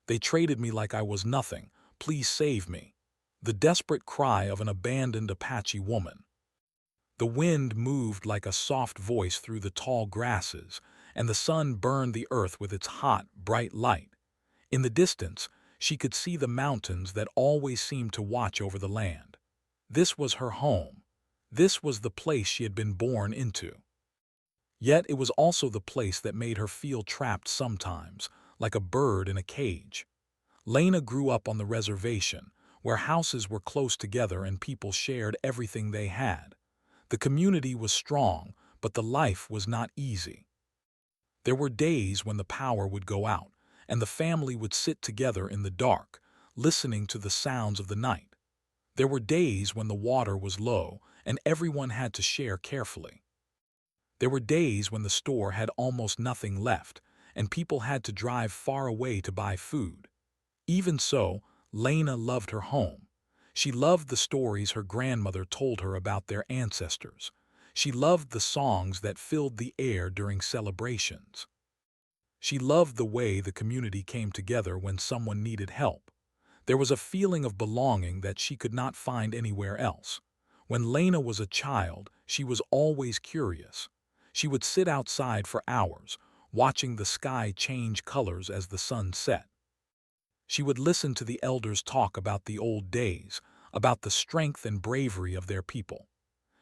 They traded me like I was nothing. Please save me." The desperate cry of an abandoned Apache woman. The wind moved like a soft voice through the tall grasses, and the sun burned the earth with its hot, bright light. In the distance, she could see the mountains that always seemed to watch over the land. This was her home. This was the place she had been born into. Yet it was also the place that made her feel trapped sometimes, like a bird in a cage. Lena grew up on the reservation, where houses were close together and people shared everything they had. The community was strong, but the life was not easy. There were days when the power would go out, and the family would sit together in the dark, listening to the sounds of the night. There were days when the water was low, and everyone had to share carefully. There were days when the store had almost nothing left, and people had to drive far away to buy food. Even so, Lena loved her home. She loved the stories her grandmother told her about their ancestors. She loved the songs that filled the air during celebrations. She loved the way the community came together when someone needed help. There was a feeling of belonging that she could not find anywhere else. When Lena was a child, she was always curious. She would sit outside for hours, watching the sky change colors as the sun set. She would listen to the elders talk about the old days, about the strength and bravery of their people.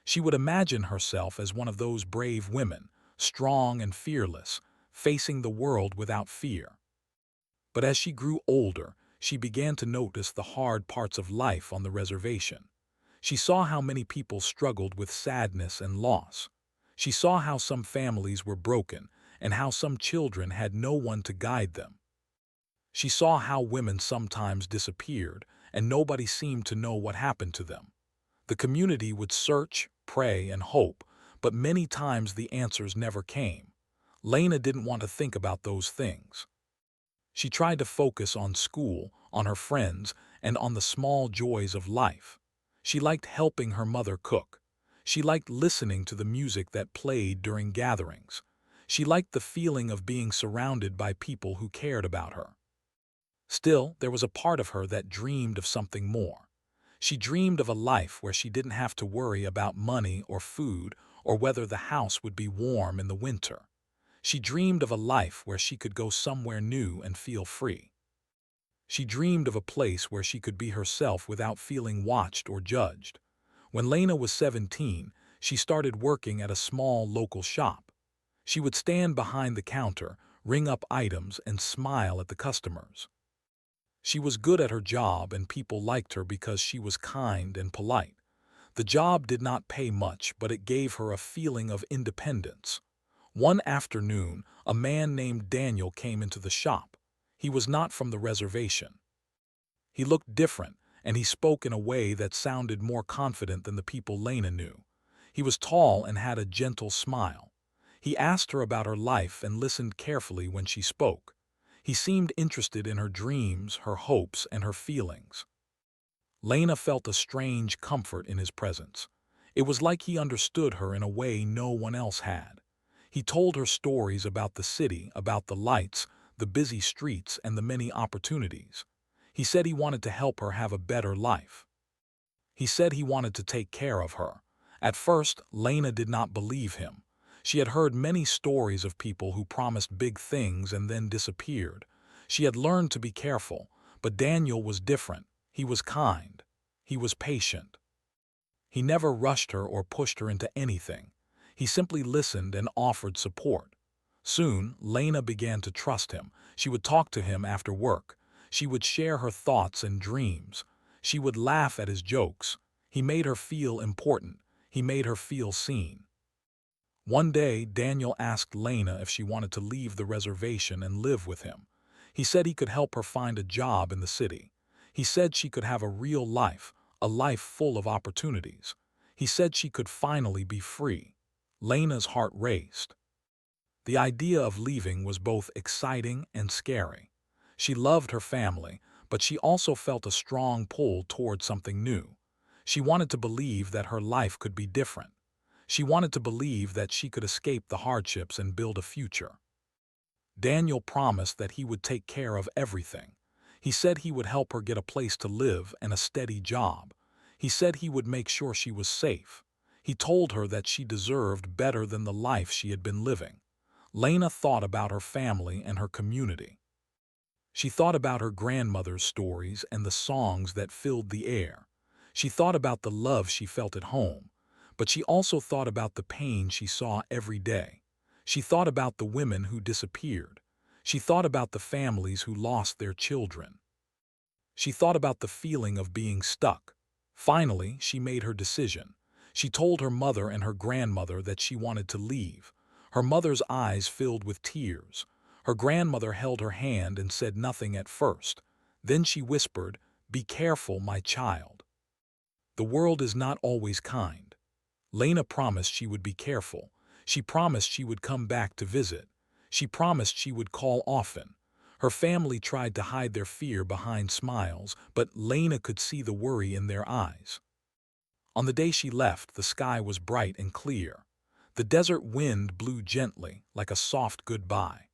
She would imagine herself as one of those brave women, strong and fearless, facing the world without fear. But as she grew older, she began to notice the hard parts of life on the reservation. She saw how many people struggled with sadness and loss. She saw how some families were broken and how some children had no one to guide them. She saw how women sometimes disappeared and nobody seemed to know what happened to them. The community would search, pray, and hope, but many times the answers never came. Lena didn't want to think about those things. She tried to focus on school, on her friends, and on the small joys of life. She liked helping her mother cook. She liked listening to the music that played during gatherings. She liked the feeling of being surrounded by people who cared about her. Still, there was a part of her that dreamed of something more. She dreamed of a life where she didn't have to worry about money or food or whether the house would be warm in the winter. She dreamed of a life where she could go somewhere new and feel free. She dreamed of a place where she could be herself without feeling watched or judged. When Lena was 17, she started working at a small local shop. She would stand behind the counter, ring up items, and smile at the customers. She was good at her job and people liked her because she was kind and polite. The job did not pay much, but it gave her a feeling of independence. One afternoon, a man named Daniel came into the shop. He was not from the reservation. He looked different, and he spoke in a way that sounded more confident than the people Lena knew. He was tall and had a gentle smile. He asked her about her life and listened carefully when she spoke. He seemed interested in her dreams, her hopes, and her feelings. Lena felt a strange comfort in his presence. It was like he understood her in a way no one else had. He told her stories about the city, about the lights, the busy streets, and the many opportunities. He said he wanted to help her have a better life. He said he wanted to take care of her. At first, Lena did not believe him. She had heard many stories of people who promised big things and then disappeared. She had learned to be careful, but Daniel was different. He was kind. He was patient. He never rushed her or pushed her into anything. He simply listened and offered support. Soon, Lena began to trust him. She would talk to him after work. She would share her thoughts and dreams. She would laugh at his jokes. He made her feel important. He made her feel seen. One day, Daniel asked Lena if she wanted to leave the reservation and live with him. He said he could help her find a job in the city. He said she could have a real life, a life full of opportunities. He said she could finally be free. Lena's heart raced. The idea of leaving was both exciting and scary. She loved her family, but she also felt a strong pull toward something new. She wanted to believe that her life could be different. She wanted to believe that she could escape the hardships and build a future. Daniel promised that he would take care of everything. He said he would help her get a place to live and a steady job. He said he would make sure she was safe. He told her that she deserved better than the life she had been living. Lena thought about her family and her community. She thought about her grandmother's stories and the songs that filled the air. She thought about the love she felt at home, but she also thought about the pain she saw every day. She thought about the women who disappeared. She thought about the families who lost their children. She thought about the feeling of being stuck. Finally, she made her decision. She told her mother and her grandmother that she wanted to leave. Her mother's eyes filled with tears. Her grandmother held her hand and said nothing at first. Then she whispered, "Be careful, my child. The world is not always kind." Lena promised she would be careful. She promised she would come back to visit. She promised she would call often. Her family tried to hide their fear behind smiles, but Lena could see the worry in their eyes. On the day she left, the sky was bright and clear. The desert wind blew gently, like a soft goodbye.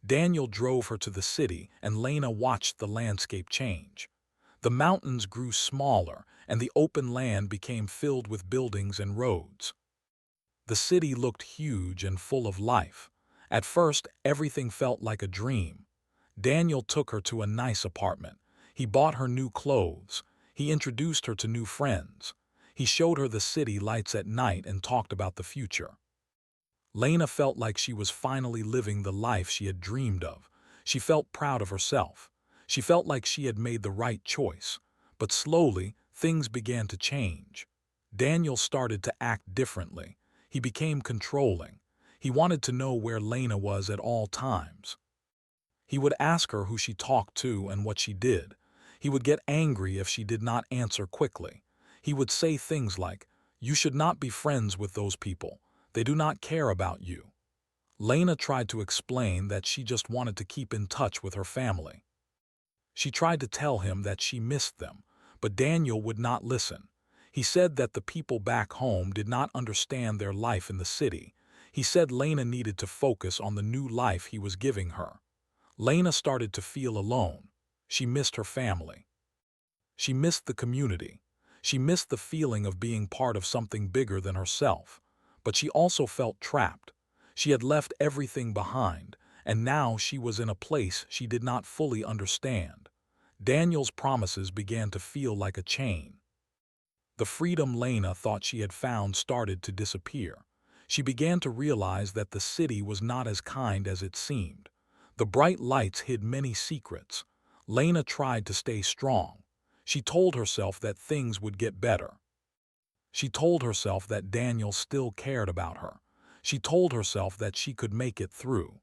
Daniel drove her to the city, and Lena watched the landscape change. The mountains grew smaller, and the open land became filled with buildings and roads. The city looked huge and full of life. At first, everything felt like a dream. Daniel took her to a nice apartment. He bought her new clothes. He introduced her to new friends. He showed her the city lights at night and talked about the future. Lena felt like she was finally living the life she had dreamed of. She felt proud of herself. She felt like she had made the right choice. But slowly, things began to change. Daniel started to act differently. He became controlling. He wanted to know where Lena was at all times. He would ask her who she talked to and what she did. He would get angry if she did not answer quickly. He would say things like, "You should not be friends with those people. They do not care about you." Lena tried to explain that she just wanted to keep in touch with her family. She tried to tell him that she missed them, but Daniel would not listen. He said that the people back home did not understand their life in the city. He said Lena needed to focus on the new life he was giving her. Lena started to feel alone. She missed her family. She missed the community. She missed the feeling of being part of something bigger than herself. But she also felt trapped. She had left everything behind, and now she was in a place she did not fully understand. Daniel's promises began to feel like a chain. The freedom Lena thought she had found started to disappear. She began to realize that the city was not as kind as it seemed. The bright lights hid many secrets. Lena tried to stay strong. She told herself that things would get better. She told herself that Daniel still cared about her. She told herself that she could make it through.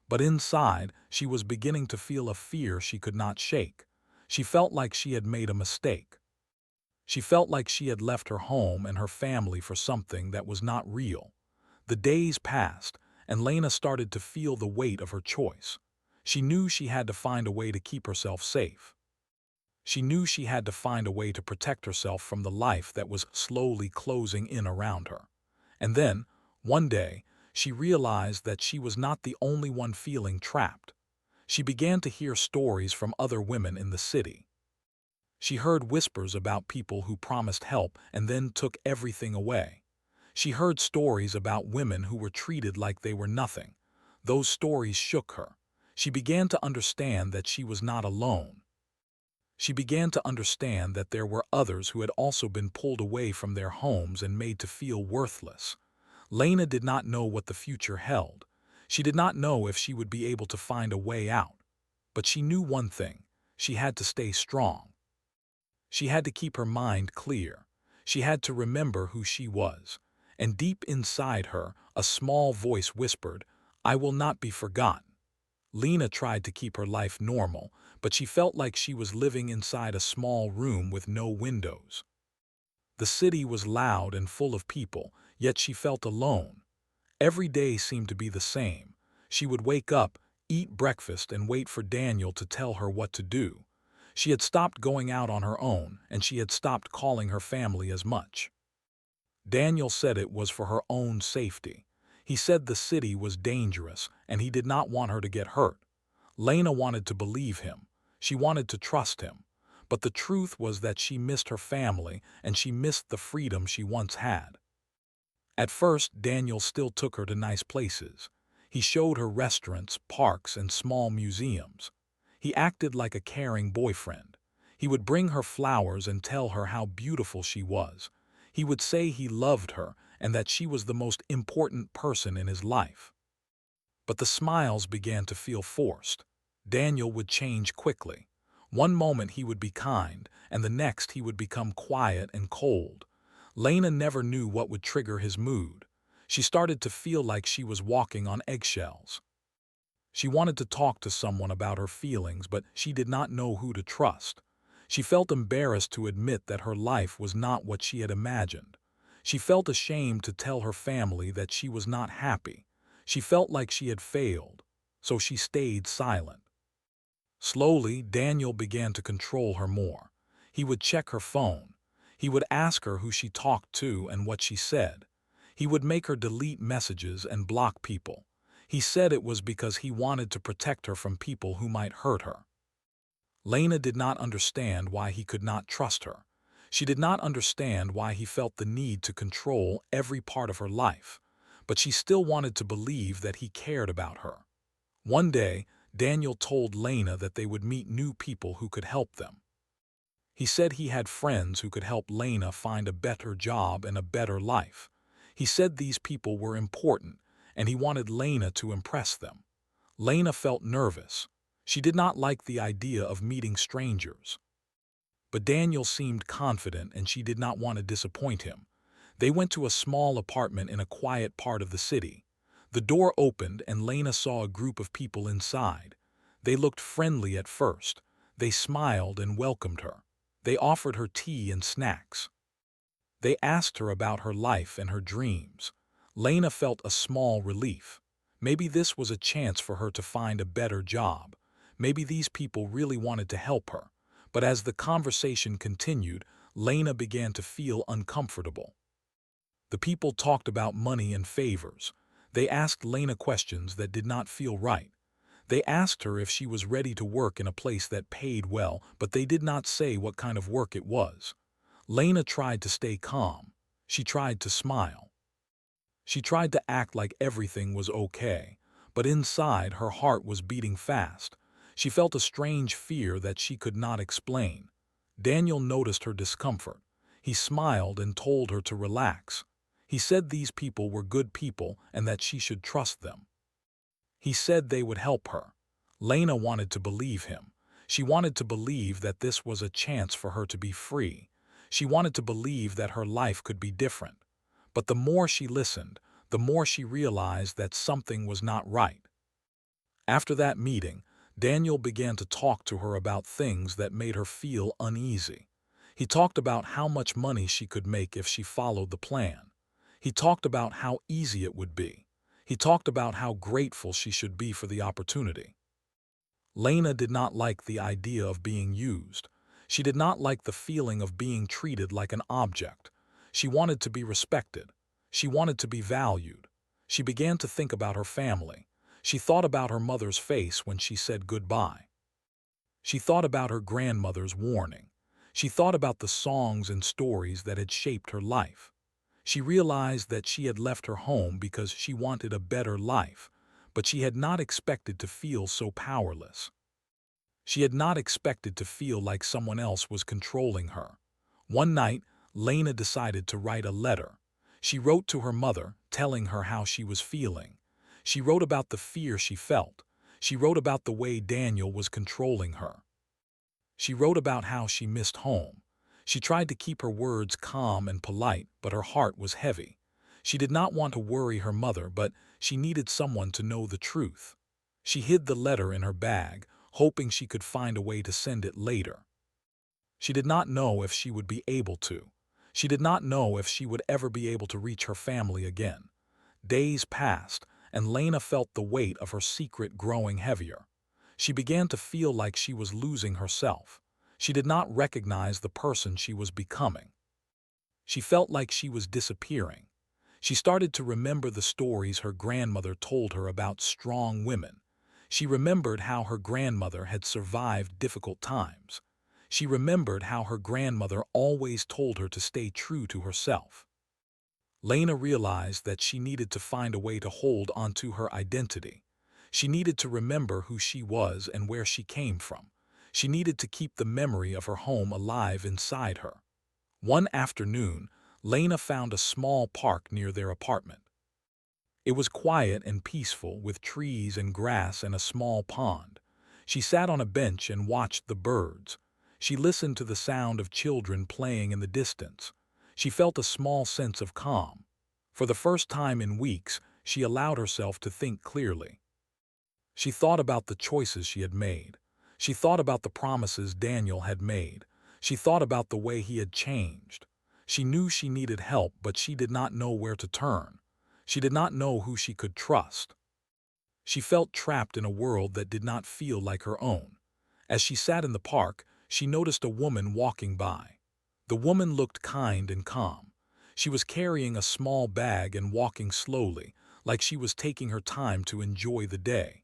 But inside, she was beginning to feel a fear she could not shake. She felt like she had made a mistake. She felt like she had left her home and her family for something that was not real. The days passed, and Lena started to feel the weight of her choice. She knew she had to find a way to keep herself safe. She knew she had to find a way to protect herself from the life that was slowly closing in around her. And then, one day, she realized that she was not the only one feeling trapped. She began to hear stories from other women in the city. She heard whispers about people who promised help and then took everything away. She heard stories about women who were treated like they were nothing. Those stories shook her. She began to understand that she was not alone. She began to understand that there were others who had also been pulled away from their homes and made to feel worthless. Lena did not know what the future held. She did not know if she would be able to find a way out. But she knew one thing: she had to stay strong. She had to keep her mind clear. She had to remember who she was. And deep inside her, a small voice whispered, "I will not be forgotten." Lena tried to keep her life normal, but she felt like she was living inside a small room with no windows. The city was loud and full of people, yet she felt alone. Every day seemed to be the same. She would wake up, eat breakfast, and wait for Daniel to tell her what to do. She had stopped going out on her own, and she had stopped calling her family as much. Daniel said it was for her own safety. He said the city was dangerous, and he did not want her to get hurt. Lena wanted to believe him. She wanted to trust him. But the truth was that she missed her family and she missed the freedom she once had. At first, Daniel still took her to nice places. He showed her restaurants, parks, and small museums. He acted like a caring boyfriend. He would bring her flowers and tell her how beautiful she was. He would say he loved her and that she was the most important person in his life. But the smiles began to feel forced. Daniel would change quickly. One moment he would be kind, and the next he would become quiet and cold. Lena never knew what would trigger his mood. She started to feel like she was walking on eggshells. She wanted to talk to someone about her feelings, but she did not know who to trust. She felt embarrassed to admit that her life was not what she had imagined. She felt ashamed to tell her family that she was not happy. She felt like she had failed, so she stayed silent. Slowly, Daniel began to control her more. He would check her phone. He would ask her who she talked to and what she said. He would make her delete messages and block people. He said it was because he wanted to protect her from people who might hurt her. Lena did not understand why he could not trust her. She did not understand why he felt the need to control every part of her life. But she still wanted to believe that he cared about her. One day, Daniel told Lena that they would meet new people who could help them. He said he had friends who could help Lena find a better job and a better life. He said these people were important, and he wanted Lena to impress them. Lena felt nervous. She did not like the idea of meeting strangers. But Daniel seemed confident and she did not want to disappoint him. They went to a small apartment in a quiet part of the city. The door opened and Lena saw a group of people inside. They looked friendly at first. They smiled and welcomed her. They offered her tea and snacks. They asked her about her life and her dreams. Lena felt a small relief. Maybe this was a chance for her to find a better job. Maybe these people really wanted to help her. But as the conversation continued, Lena began to feel uncomfortable. The people talked about money and favors. They asked Lena questions that did not feel right. They asked her if she was ready to work in a place that paid well, but they did not say what kind of work it was. Lena tried to stay calm. She tried to smile. She tried to act like everything was okay, but inside her heart was beating fast. She felt a strange fear that she could not explain. Daniel noticed her discomfort. He smiled and told her to relax. He said these people were good people and that she should trust them. He said they would help her. Lena wanted to believe him. She wanted to believe that this was a chance for her to be free. She wanted to believe that her life could be different. But the more she listened, the more she realized that something was not right. After that meeting, Daniel began to talk to her about things that made her feel uneasy. He talked about how much money she could make if she followed the plan. He talked about how easy it would be. He talked about how grateful she should be for the opportunity. Lena did not like the idea of being used. She did not like the feeling of being treated like an object. She wanted to be respected. She wanted to be valued. She began to think about her family. She thought about her mother's face when she said goodbye. She thought about her grandmother's warning. She thought about the songs and stories that had shaped her life. She realized that she had left her home because she wanted a better life, but she had not expected to feel so powerless. She had not expected to feel like someone else was controlling her. One night, Lena decided to write a letter. She wrote to her mother, telling her how she was feeling. She wrote about the fear she felt. She wrote about the way Daniel was controlling her. She wrote about how she missed home. She tried to keep her words calm and polite, but her heart was heavy. She did not want to worry her mother, but she needed someone to know the truth. She hid the letter in her bag, hoping she could find a way to send it later. She did not know if she would be able to. She did not know if she would ever be able to reach her family again. Days passed, and Lena felt the weight of her secret growing heavier. She began to feel like she was losing herself. She did not recognize the person she was becoming. She felt like she was disappearing. She started to remember the stories her grandmother told her about strong women. She remembered how her grandmother had survived difficult times. She remembered how her grandmother always told her to stay true to herself. Lena realized that she needed to find a way to hold onto her identity. She needed to remember who she was and where she came from. She needed to keep the memory of her home alive inside her. One afternoon, Lena found a small park near their apartment. It was quiet and peaceful, with trees and grass and a small pond. She sat on a bench and watched the birds. She listened to the sound of children playing in the distance. She felt a small sense of calm. For the first time in weeks, she allowed herself to think clearly. She thought about the choices she had made. She thought about the promises Daniel had made. She thought about the way he had changed. She knew she needed help, but she did not know where to turn. She did not know who she could trust. She felt trapped in a world that did not feel like her own. As she sat in the park, she noticed a woman walking by. The woman looked kind and calm. She was carrying a small bag and walking slowly, like she was taking her time to enjoy the day.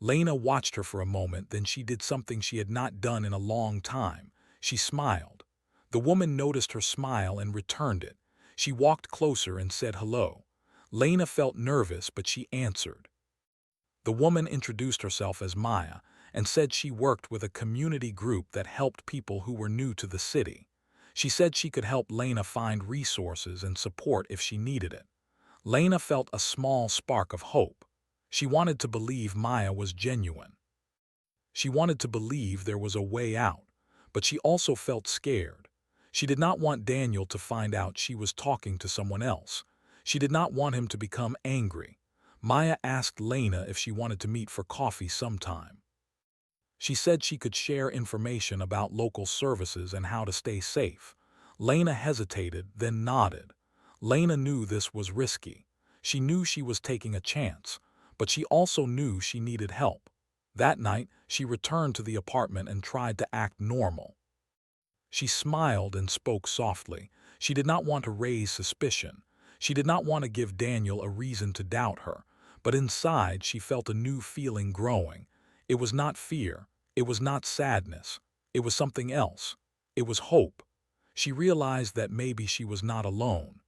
Lena watched her for a moment, then she did something she had not done in a long time. She smiled. The woman noticed her smile and returned it. She walked closer and said hello. Lena felt nervous, but she answered. The woman introduced herself as Maya and said she worked with a community group that helped people who were new to the city. She said she could help Lena find resources and support if she needed it. Lena felt a small spark of hope. She wanted to believe Maya was genuine. She wanted to believe there was a way out, but she also felt scared. She did not want Daniel to find out she was talking to someone else. She did not want him to become angry. Maya asked Lena if she wanted to meet for coffee sometime. She said she could share information about local services and how to stay safe. Lena hesitated, then nodded. Lena knew this was risky. She knew she was taking a chance, but she also knew she needed help. That night, she returned to the apartment and tried to act normal. She smiled and spoke softly. She did not want to raise suspicion. She did not want to give Daniel a reason to doubt her, but inside she felt a new feeling growing. It was not fear. It was not sadness. It was something else. It was hope. She realized that maybe she was not alone.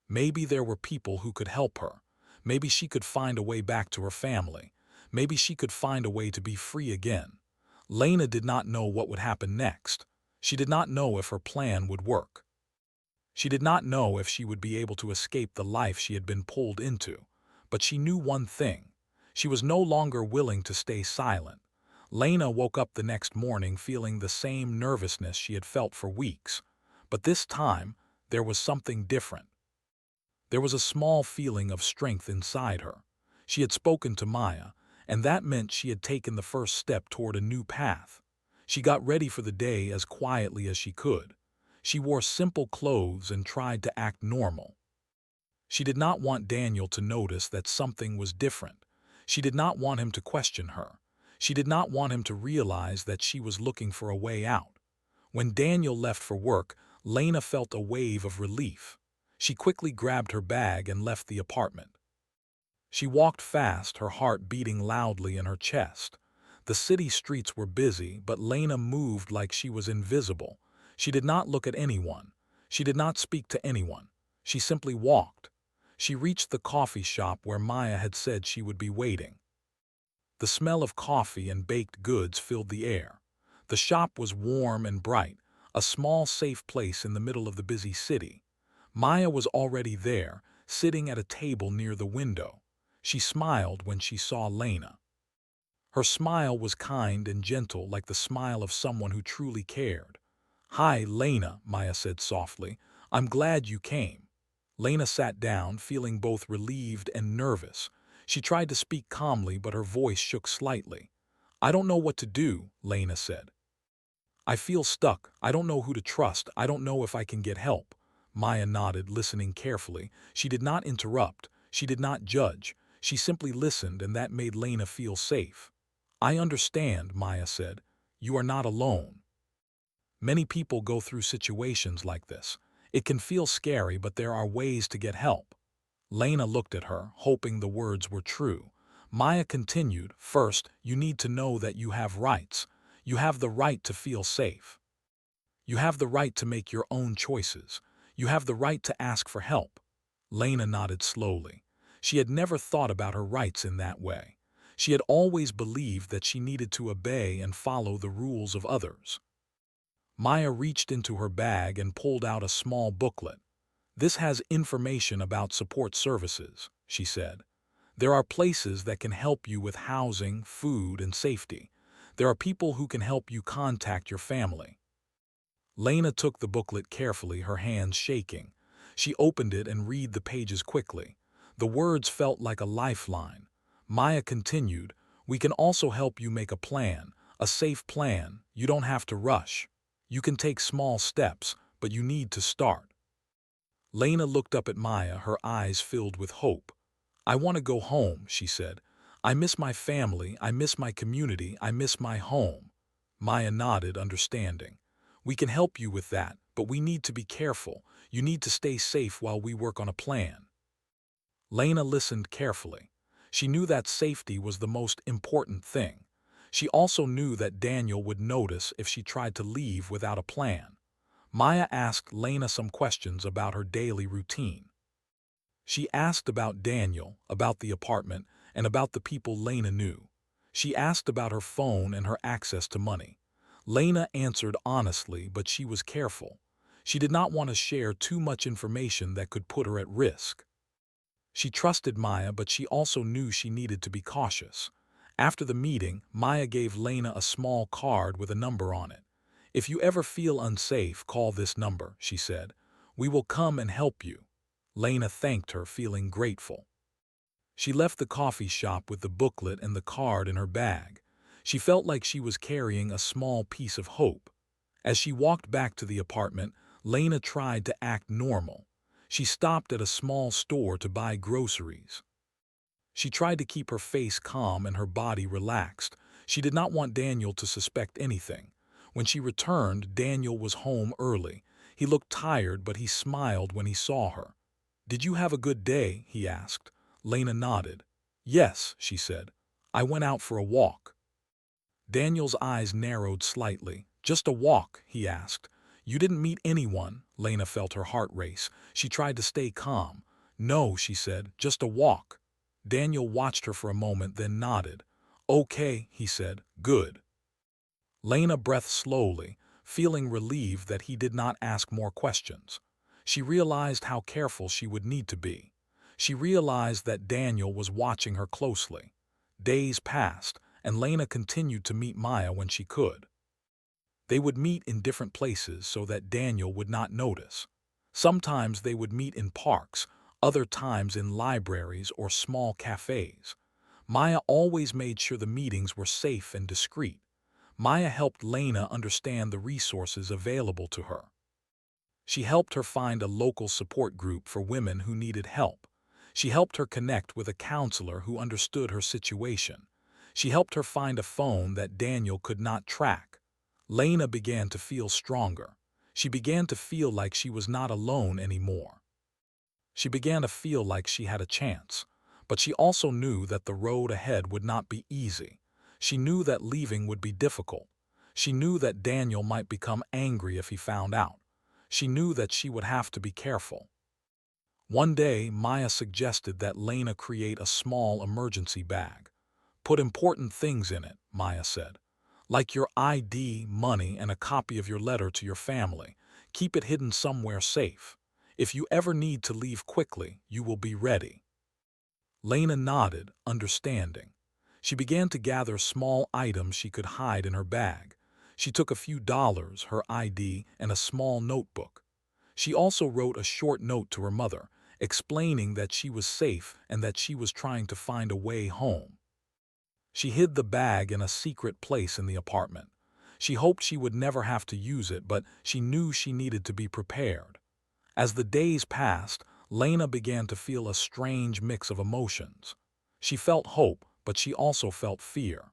Maybe there were people who could help her. Maybe she could find a way back to her family. Maybe she could find a way to be free again. Lena did not know what would happen next. She did not know if her plan would work. She did not know if she would be able to escape the life she had been pulled into. But she knew one thing. She was no longer willing to stay silent. Lena woke up the next morning feeling the same nervousness she had felt for weeks. But this time, there was something different. There was a small feeling of strength inside her. She had spoken to Maya, and that meant she had taken the first step toward a new path. She got ready for the day as quietly as she could. She wore simple clothes and tried to act normal. She did not want Daniel to notice that something was different. She did not want him to question her. She did not want him to realize that she was looking for a way out. When Daniel left for work, Lena felt a wave of relief. She quickly grabbed her bag and left the apartment. She walked fast, her heart beating loudly in her chest. The city streets were busy, but Lena moved like she was invisible. She did not look at anyone. She did not speak to anyone. She simply walked. She reached the coffee shop where Maya had said she would be waiting. The smell of coffee and baked goods filled the air. The shop was warm and bright, a small, safe place in the middle of the busy city. Maya was already there, sitting at a table near the window. She smiled when she saw Lena. Her smile was kind and gentle, like the smile of someone who truly cared. "Hi, Lena," Maya said softly. "I'm glad you came." Lena sat down, feeling both relieved and nervous. She tried to speak calmly, but her voice shook slightly. "I don't know what to do," Lena said. "I feel stuck. I don't know who to trust. I don't know if I can get help." Maya nodded, listening carefully. She did not interrupt. She did not judge. She simply listened, and that made Lena feel safe. "I understand," Maya said. "You are not alone. Many people go through situations like this. It can feel scary, but there are ways to get help." Lena looked at her, hoping the words were true. Maya continued, "First, you need to know that you have rights. You have the right to feel safe. You have the right to make your own choices. You have the right to ask for help." Lena nodded slowly. She had never thought about her rights in that way. She had always believed that she needed to obey and follow the rules of others. Maya reached into her bag and pulled out a small booklet. "This has information about support services," she said. "There are places that can help you with housing, food, and safety. There are people who can help you contact your family." Lena took the booklet carefully, her hands shaking. She opened it and read the pages quickly. The words felt like a lifeline. Maya continued, "We can also help you make a plan, a safe plan. You don't have to rush. You can take small steps, but you need to start." Lena looked up at Maya, her eyes filled with hope. "I want to go home," she said. "I miss my family, I miss my community, I miss my home." Maya nodded, understanding. "We can help you with that, but we need to be careful. You need to stay safe while we work on a plan." Lena listened carefully. She knew that safety was the most important thing. She also knew that Daniel would notice if she tried to leave without a plan. Maya asked Lena some questions about her daily routine. She asked about Daniel, about the apartment, and about the people Lena knew. She asked about her phone and her access to money. Lena answered honestly, but she was careful. She did not want to share too much information that could put her at risk. She trusted Maya, but she also knew she needed to be cautious. After the meeting, Maya gave Lena a small card with a number on it. "If you ever feel unsafe, call this number," she said. "We will come and help you." Lena thanked her, feeling grateful. She left the coffee shop with the booklet and the card in her bag. She felt like she was carrying a small piece of hope. As she walked back to the apartment, Lena tried to act normal. She stopped at a small store to buy groceries. She tried to keep her face calm and her body relaxed. She did not want Daniel to suspect anything. When she returned, Daniel was home early. He looked tired, but he smiled when he saw her. "Did you have a good day?" he asked. Lena nodded. "Yes," she said. "I went out for a walk." Daniel's eyes narrowed slightly. "Just a walk?" he asked. "You didn't meet anyone?" Lena felt her heart race. She tried to stay calm. "No," she said, "just a walk." Daniel watched her for a moment, then nodded. "Okay," he said. "Good." Lena breathed slowly, feeling relieved that he did not ask more questions. She realized how careful she would need to be. She realized that Daniel was watching her closely. Days passed, and Lena continued to meet Maya when she could. They would meet in different places so that Daniel would not notice. Sometimes they would meet in parks, other times in libraries or small cafes. Maya always made sure the meetings were safe and discreet. Maya helped Lena understand the resources available to her. She helped her find a local support group for women who needed help. She helped her connect with a counselor who understood her situation. She helped her find a phone that Daniel could not track. Lena began to feel stronger. She began to feel like she was not alone anymore. She began to feel like she had a chance. But she also knew that the road ahead would not be easy. She knew that leaving would be difficult. She knew that Daniel might become angry if he found out. She knew that she would have to be careful. One day, Maya suggested that Lena create a small emergency bag. "Put important things in it," Maya said. "Like your ID, money, and a copy of your letter to your family. Keep it hidden somewhere safe. If you ever need to leave quickly, you will be ready." Lena nodded, understanding. She began to gather small items she could hide in her bag. She took a few dollars, her ID, and a small notebook. She also wrote a short note to her mother, explaining that she was safe and that she was trying to find a way home. She hid the bag in a secret place in the apartment. She hoped she would never have to use it, but she knew she needed to be prepared. As the days passed, Lena began to feel a strange mix of emotions. She felt hope, but she also felt fear.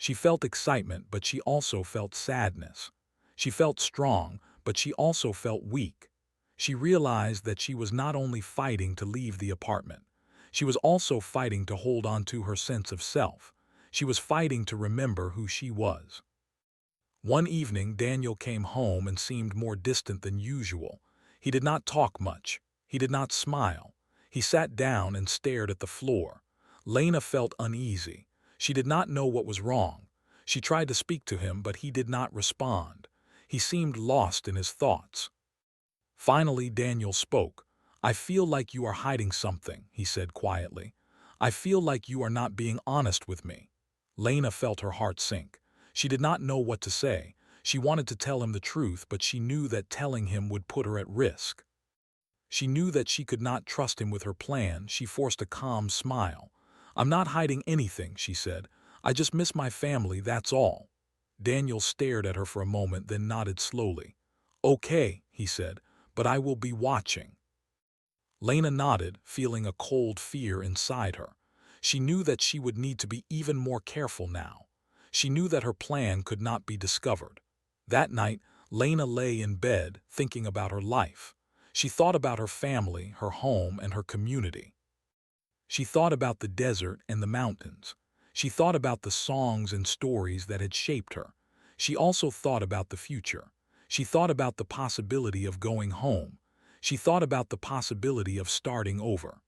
She felt excitement, but she also felt sadness. She felt strong, but she also felt weak. She realized that she was not only fighting to leave the apartment. She was also fighting to hold on to her sense of self. She was fighting to remember who she was. One evening, Daniel came home and seemed more distant than usual. He did not talk much. He did not smile. He sat down and stared at the floor. Lena felt uneasy. She did not know what was wrong. She tried to speak to him, but he did not respond. He seemed lost in his thoughts. Finally, Daniel spoke. "I feel like you are hiding something," he said quietly. "I feel like you are not being honest with me." Lena felt her heart sink. She did not know what to say. She wanted to tell him the truth, but she knew that telling him would put her at risk. She knew that she could not trust him with her plan. She forced a calm smile. "I'm not hiding anything," she said. "I just miss my family, that's all." Daniel stared at her for a moment, then nodded slowly. "Okay," he said, "but I will be watching." Lena nodded, feeling a cold fear inside her. She knew that she would need to be even more careful now. She knew that her plan could not be discovered. That night, Lena lay in bed, thinking about her life. She thought about her family, her home, and her community. She thought about the desert and the mountains. She thought about the songs and stories that had shaped her. She also thought about the future. She thought about the possibility of going home. She thought about the possibility of starting over.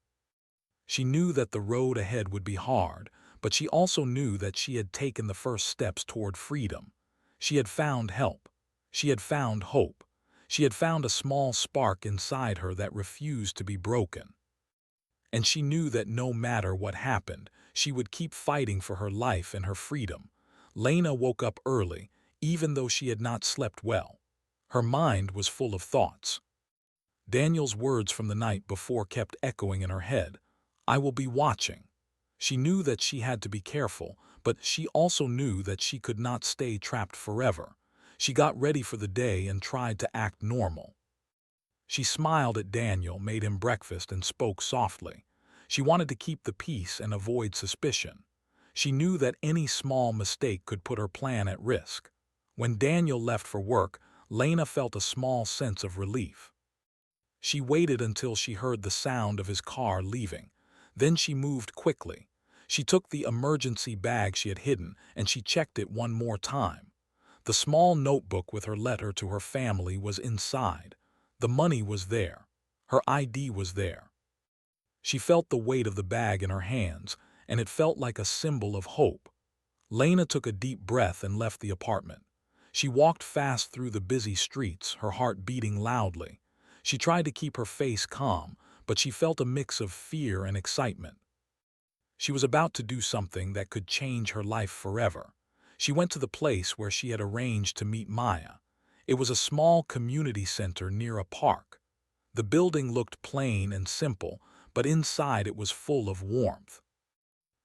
She knew that the road ahead would be hard, but she also knew that she had taken the first steps toward freedom. She had found help. She had found hope. She had found a small spark inside her that refused to be broken. And she knew that no matter what happened, she would keep fighting for her life and her freedom. Lena woke up early, even though she had not slept well. Her mind was full of thoughts. Daniel's words from the night before kept echoing in her head. "I will be watching." She knew that she had to be careful, but she also knew that she could not stay trapped forever. She got ready for the day and tried to act normal. She smiled at Daniel, made him breakfast, and spoke softly. She wanted to keep the peace and avoid suspicion. She knew that any small mistake could put her plan at risk. When Daniel left for work, Lena felt a small sense of relief. She waited until she heard the sound of his car leaving. Then she moved quickly. She took the emergency bag she had hidden and she checked it one more time. The small notebook with her letter to her family was inside. The money was there. Her ID was there. She felt the weight of the bag in her hands, and it felt like a symbol of hope. Lena took a deep breath and left the apartment. She walked fast through the busy streets, her heart beating loudly. She tried to keep her face calm, but she felt a mix of fear and excitement. She was about to do something that could change her life forever. She went to the place where she had arranged to meet Maya. It was a small community center near a park. The building looked plain and simple, but inside it was full of warmth.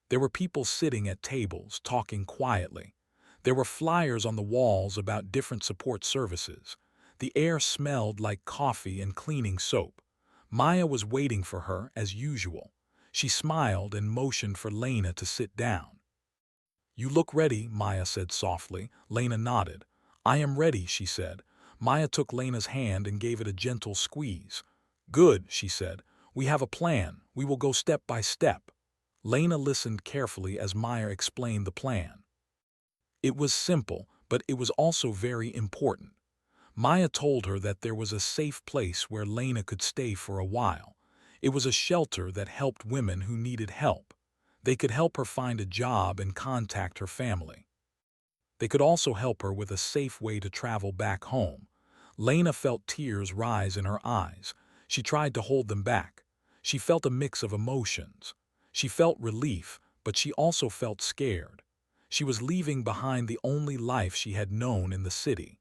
There were people sitting at tables, talking quietly. There were flyers on the walls about different support services. The air smelled like coffee and cleaning soap. Maya was waiting for her, as usual. She smiled and motioned for Lena to sit down. "You look ready," Maya said softly. Lena nodded. "I am ready," she said. Maya took Lena's hand and gave it a gentle squeeze. "Good," she said. "We have a plan. We will go step by step." Lena listened carefully as Maya explained the plan. It was simple, but it was also very important. Maya told her that there was a safe place where Lena could stay for a while. It was a shelter that helped women who needed help. They could help her find a job and contact her family. They could also help her with a safe way to travel back home. Lena felt tears rise in her eyes. She tried to hold them back. She felt a mix of emotions. She felt relief, but she also felt scared. She was leaving behind the only life she had known in the city.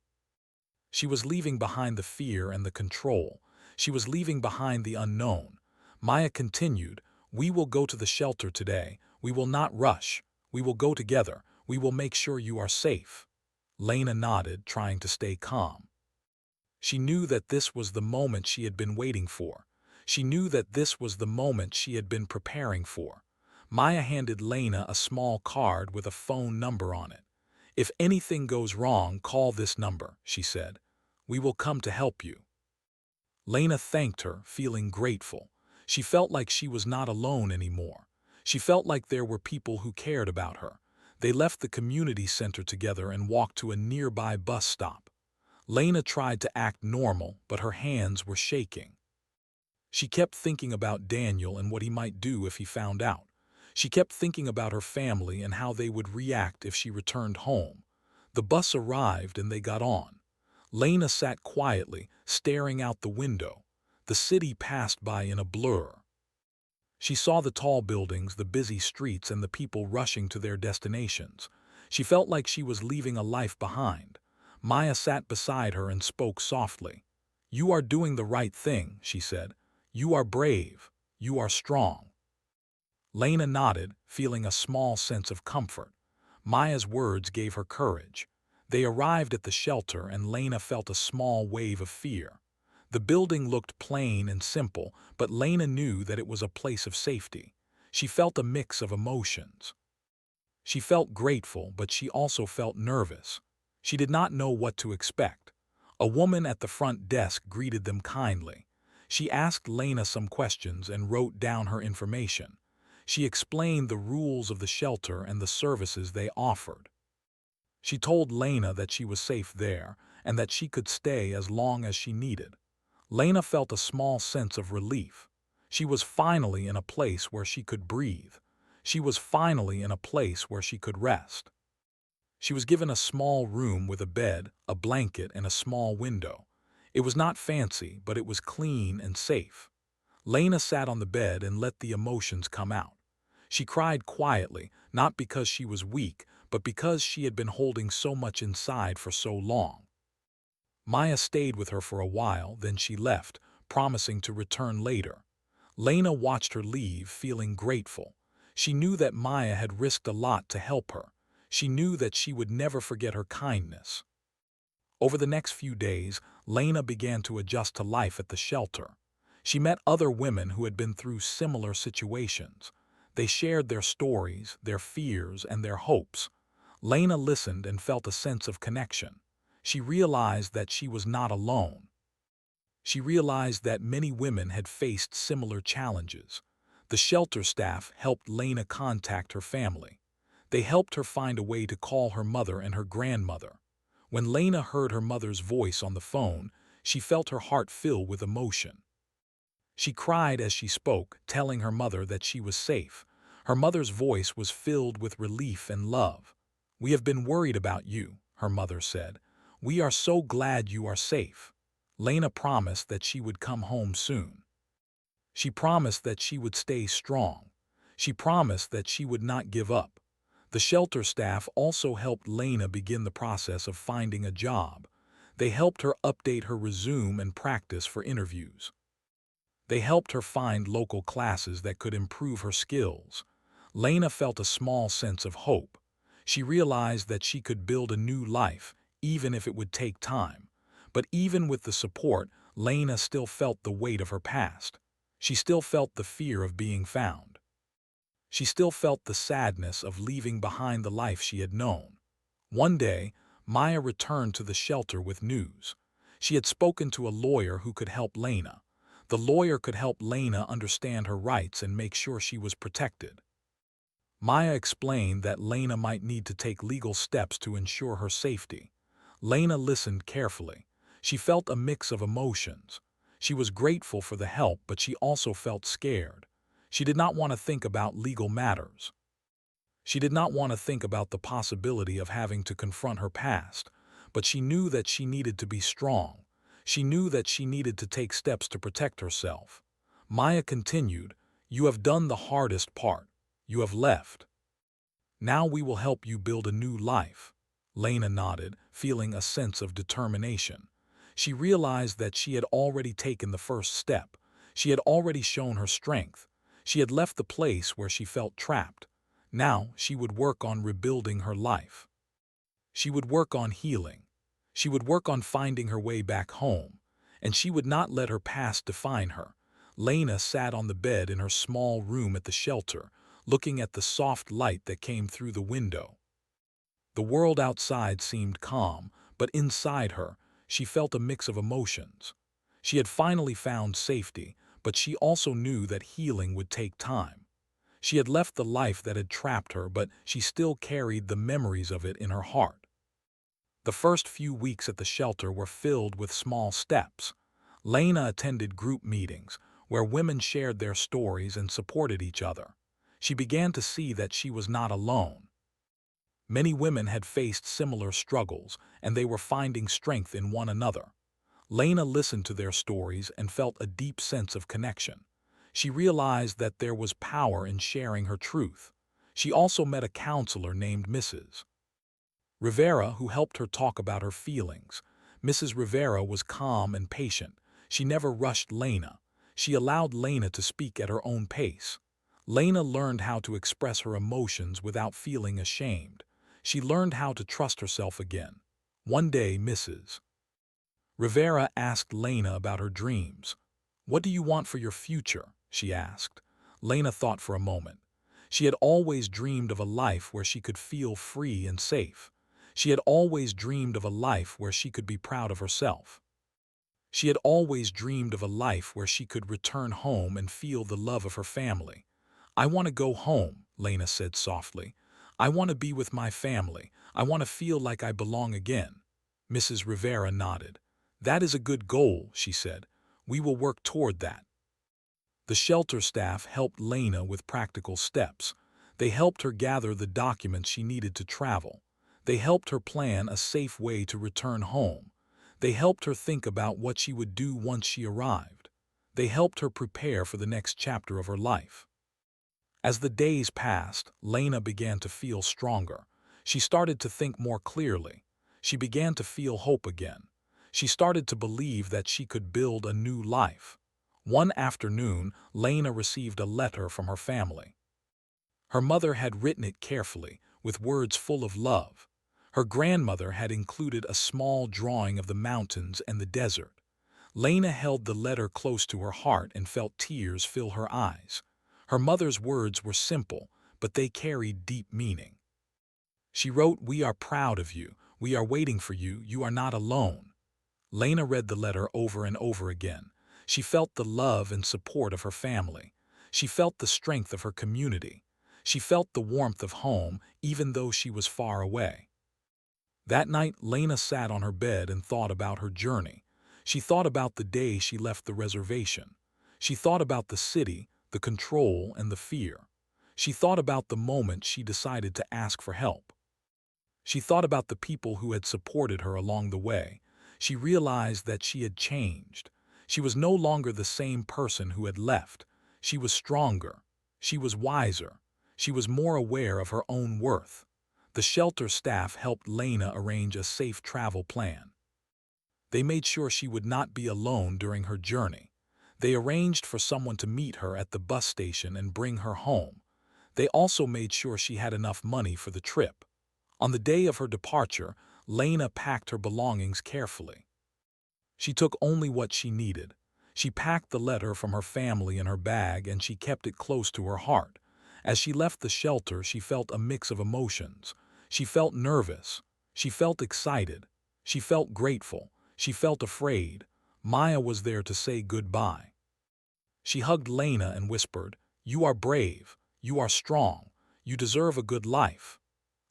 She was leaving behind the fear and the control. She was leaving behind the unknown. Maya continued, "We will go to the shelter today. We will not rush. We will go together. We will make sure you are safe." Lena nodded, trying to stay calm. She knew that this was the moment she had been waiting for. She knew that this was the moment she had been preparing for. Maya handed Lena a small card with a phone number on it. "If anything goes wrong, call this number," she said. "We will come to help you." Lena thanked her, feeling grateful. She felt like she was not alone anymore. She felt like there were people who cared about her. They left the community center together and walked to a nearby bus stop. Lena tried to act normal, but her hands were shaking. She kept thinking about Daniel and what he might do if he found out. She kept thinking about her family and how they would react if she returned home. The bus arrived and they got on. Lena sat quietly, staring out the window. The city passed by in a blur. She saw the tall buildings, the busy streets, and the people rushing to their destinations. She felt like she was leaving a life behind. Maya sat beside her and spoke softly. "You are doing the right thing," she said. "You are brave. You are strong." Lena nodded, feeling a small sense of comfort. Maya's words gave her courage. They arrived at the shelter and Lena felt a small wave of fear. The building looked plain and simple, but Lena knew that it was a place of safety. She felt a mix of emotions. She felt grateful, but she also felt nervous. She did not know what to expect. A woman at the front desk greeted them kindly. She asked Lena some questions and wrote down her information. She explained the rules of the shelter and the services they offered. She told Lena that she was safe there and that she could stay as long as she needed. Lena felt a small sense of relief. She was finally in a place where she could breathe. She was finally in a place where she could rest. She was given a small room with a bed, a blanket, and a small window. It was not fancy, but it was clean and safe. Lena sat on the bed and let the emotions come out. She cried quietly, not because she was weak, but because she had been holding so much inside for so long. Maya stayed with her for a while, then she left, promising to return later. Lena watched her leave, feeling grateful. She knew that Maya had risked a lot to help her. She knew that she would never forget her kindness. Over the next few days, Lena began to adjust to life at the shelter. She met other women who had been through similar situations. They shared their stories, their fears, and their hopes. Lena listened and felt a sense of connection. She realized that she was not alone. She realized that many women had faced similar challenges. The shelter staff helped Lena contact her family. They helped her find a way to call her mother and her grandmother. When Lena heard her mother's voice on the phone, she felt her heart fill with emotion. She cried as she spoke, telling her mother that she was safe. Her mother's voice was filled with relief and love. "We have been worried about you," her mother said. "We are so glad you are safe." Lena promised that she would come home soon. She promised that she would stay strong. She promised that she would not give up. The shelter staff also helped Lena begin the process of finding a job. They helped her update her resume and practice for interviews. They helped her find local classes that could improve her skills. Lena felt a small sense of hope. She realized that she could build a new life, even if it would take time. But even with the support, Lena still felt the weight of her past. She still felt the fear of being found. She still felt the sadness of leaving behind the life she had known. One day, Maya returned to the shelter with news. She had spoken to a lawyer who could help Lena. The lawyer could help Lena understand her rights and make sure she was protected. Maya explained that Lena might need to take legal steps to ensure her safety. Lena listened carefully. She felt a mix of emotions. She was grateful for the help, but she also felt scared. She did not want to think about legal matters. She did not want to think about the possibility of having to confront her past, but she knew that she needed to be strong. She knew that she needed to take steps to protect herself. Maya continued, "You have done the hardest part. You have left. Now we will help you build a new life." Lena nodded, feeling a sense of determination. She realized that she had already taken the first step. She had already shown her strength. She had left the place where she felt trapped. Now she would work on rebuilding her life. She would work on healing. She would work on finding her way back home. And she would not let her past define her. Lena sat on the bed in her small room at the shelter, looking at the soft light that came through the window. The world outside seemed calm, but inside her, she felt a mix of emotions. She had finally found safety, but she also knew that healing would take time. She had left the life that had trapped her, but she still carried the memories of it in her heart. The first few weeks at the shelter were filled with small steps. Lena attended group meetings, where women shared their stories and supported each other. She began to see that she was not alone. Many women had faced similar struggles, and they were finding strength in one another. Lena listened to their stories and felt a deep sense of connection. She realized that there was power in sharing her truth. She also met a counselor named Mrs. Rivera who helped her talk about her feelings. Mrs. Rivera was calm and patient. She never rushed Lena. She allowed Lena to speak at her own pace. Lena learned how to express her emotions without feeling ashamed. She learned how to trust herself again. One day, Mrs. Rivera asked Lena about her dreams. "What do you want for your future?" she asked. Lena thought for a moment. She had always dreamed of a life where she could feel free and safe. She had always dreamed of a life where she could be proud of herself. She had always dreamed of a life where she could return home and feel the love of her family. "I want to go home," Lena said softly. "I want to be with my family. I want to feel like I belong again." Mrs. Rivera nodded. "That is a good goal," she said. "We will work toward that." The shelter staff helped Lena with practical steps. They helped her gather the documents she needed to travel. They helped her plan a safe way to return home. They helped her think about what she would do once she arrived. They helped her prepare for the next chapter of her life. As the days passed, Lena began to feel stronger. She started to think more clearly. She began to feel hope again. She started to believe that she could build a new life. One afternoon, Lena received a letter from her family. Her mother had written it carefully, with words full of love. Her grandmother had included a small drawing of the mountains and the desert. Lena held the letter close to her heart and felt tears fill her eyes. Her mother's words were simple, but they carried deep meaning. She wrote, "We are proud of you. We are waiting for you. You are not alone." Lena read the letter over and over again. She felt the love and support of her family. She felt the strength of her community. She felt the warmth of home, even though she was far away. That night, Lena sat on her bed and thought about her journey. She thought about the day she left the reservation. She thought about the city, the control, and the fear. She thought about the moment she decided to ask for help. She thought about the people who had supported her along the way. She realized that she had changed. She was no longer the same person who had left. She was stronger. She was wiser. She was more aware of her own worth. The shelter staff helped Lena arrange a safe travel plan. They made sure she would not be alone during her journey. They arranged for someone to meet her at the bus station and bring her home. They also made sure she had enough money for the trip. On the day of her departure, Lena packed her belongings carefully. She took only what she needed. She packed the letter from her family in her bag and she kept it close to her heart. As she left the shelter, she felt a mix of emotions. She felt nervous. She felt excited. She felt grateful. She felt afraid. Maya was there to say goodbye. She hugged Lena and whispered, "You are brave. You are strong. You deserve a good life."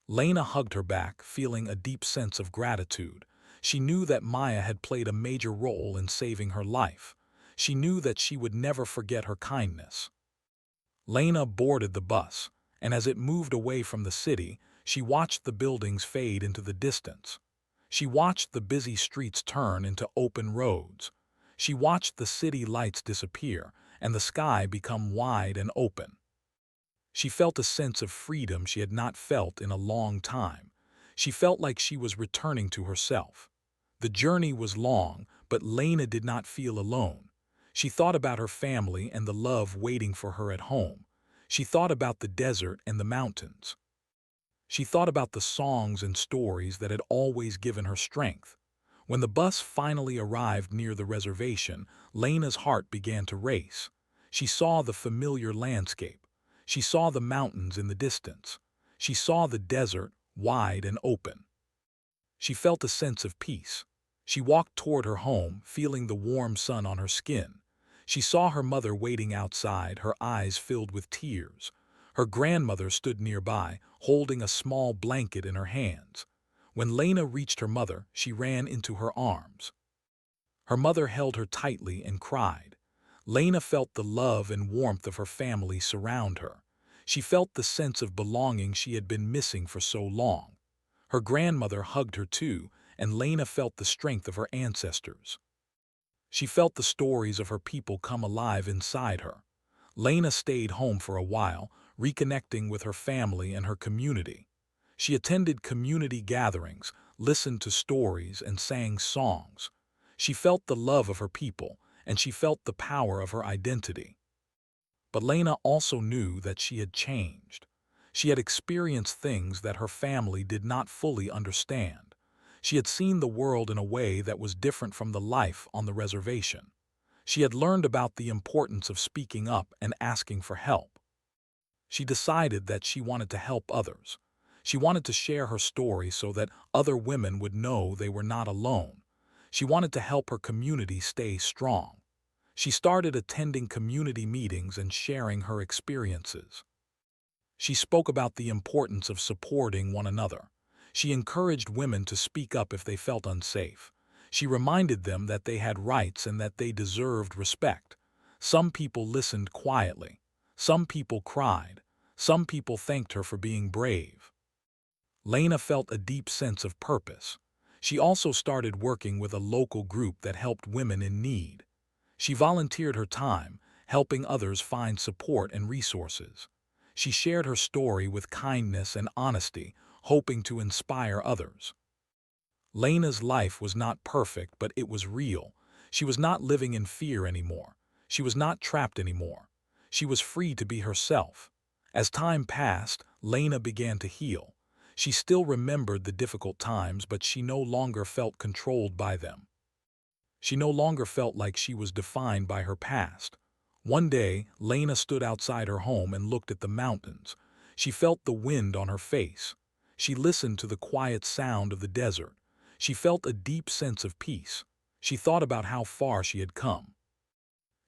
Lena hugged her back, feeling a deep sense of gratitude. She knew that Maya had played a major role in saving her life. She knew that she would never forget her kindness. Lena boarded the bus, and as it moved away from the city, she watched the buildings fade into the distance. She watched the busy streets turn into open roads. She watched the city lights disappear and the sky become wide and open. She felt a sense of freedom she had not felt in a long time. She felt like she was returning to herself. The journey was long, but Lena did not feel alone. She thought about her family and the love waiting for her at home. She thought about the desert and the mountains. She thought about the songs and stories that had always given her strength. When the bus finally arrived near the reservation, Lena's heart began to race. She saw the familiar landscape. She saw the mountains in the distance. She saw the desert, wide and open. She felt a sense of peace. She walked toward her home, feeling the warm sun on her skin. She saw her mother waiting outside, her eyes filled with tears. Her grandmother stood nearby, holding a small blanket in her hands. When Lena reached her mother, she ran into her arms. Her mother held her tightly and cried. Lena felt the love and warmth of her family surround her. She felt the sense of belonging she had been missing for so long. Her grandmother hugged her too, and Lena felt the strength of her ancestors. She felt the stories of her people come alive inside her. Lena stayed home for a while, reconnecting with her family and her community. She attended community gatherings, listened to stories, and sang songs. She felt the love of her people, and she felt the power of her identity. But Lena also knew that she had changed. She had experienced things that her family did not fully understand. She had seen the world in a way that was different from the life on the reservation. She had learned about the importance of speaking up and asking for help. She decided that she wanted to help others. She wanted to share her story so that other women would know they were not alone. She wanted to help her community stay strong. She started attending community meetings and sharing her experiences. She spoke about the importance of supporting one another. She encouraged women to speak up if they felt unsafe. She reminded them that they had rights and that they deserved respect. Some people listened quietly. Some people cried. Some people thanked her for being brave. Lena felt a deep sense of purpose. She also started working with a local group that helped women in need. She volunteered her time, helping others find support and resources. She shared her story with kindness and honesty, hoping to inspire others. Lena's life was not perfect, but it was real. She was not living in fear anymore. She was not trapped anymore. She was free to be herself. As time passed, Lena began to heal. She still remembered the difficult times, but she no longer felt controlled by them. She no longer felt like she was defined by her past. One day, Lena stood outside her home and looked at the mountains. She felt the wind on her face. She listened to the quiet sound of the desert. She felt a deep sense of peace. She thought about how far she had come.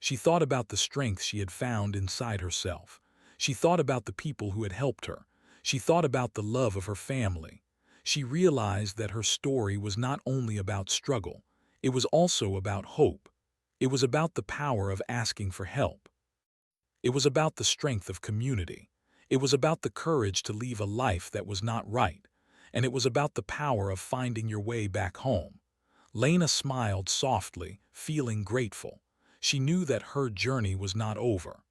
She thought about the strength she had found inside herself. She thought about the people who had helped her. She thought about the love of her family. She realized that her story was not only about struggle. It was also about hope. It was about the power of asking for help. It was about the strength of community. It was about the courage to leave a life that was not right. And it was about the power of finding your way back home. Lena smiled softly, feeling grateful. She knew that her journey was not over.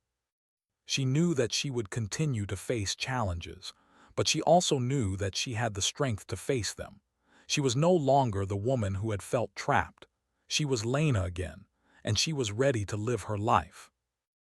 She knew that she would continue to face challenges, but she also knew that she had the strength to face them. She was no longer the woman who had felt trapped. She was Lena again, and she was ready to live her life.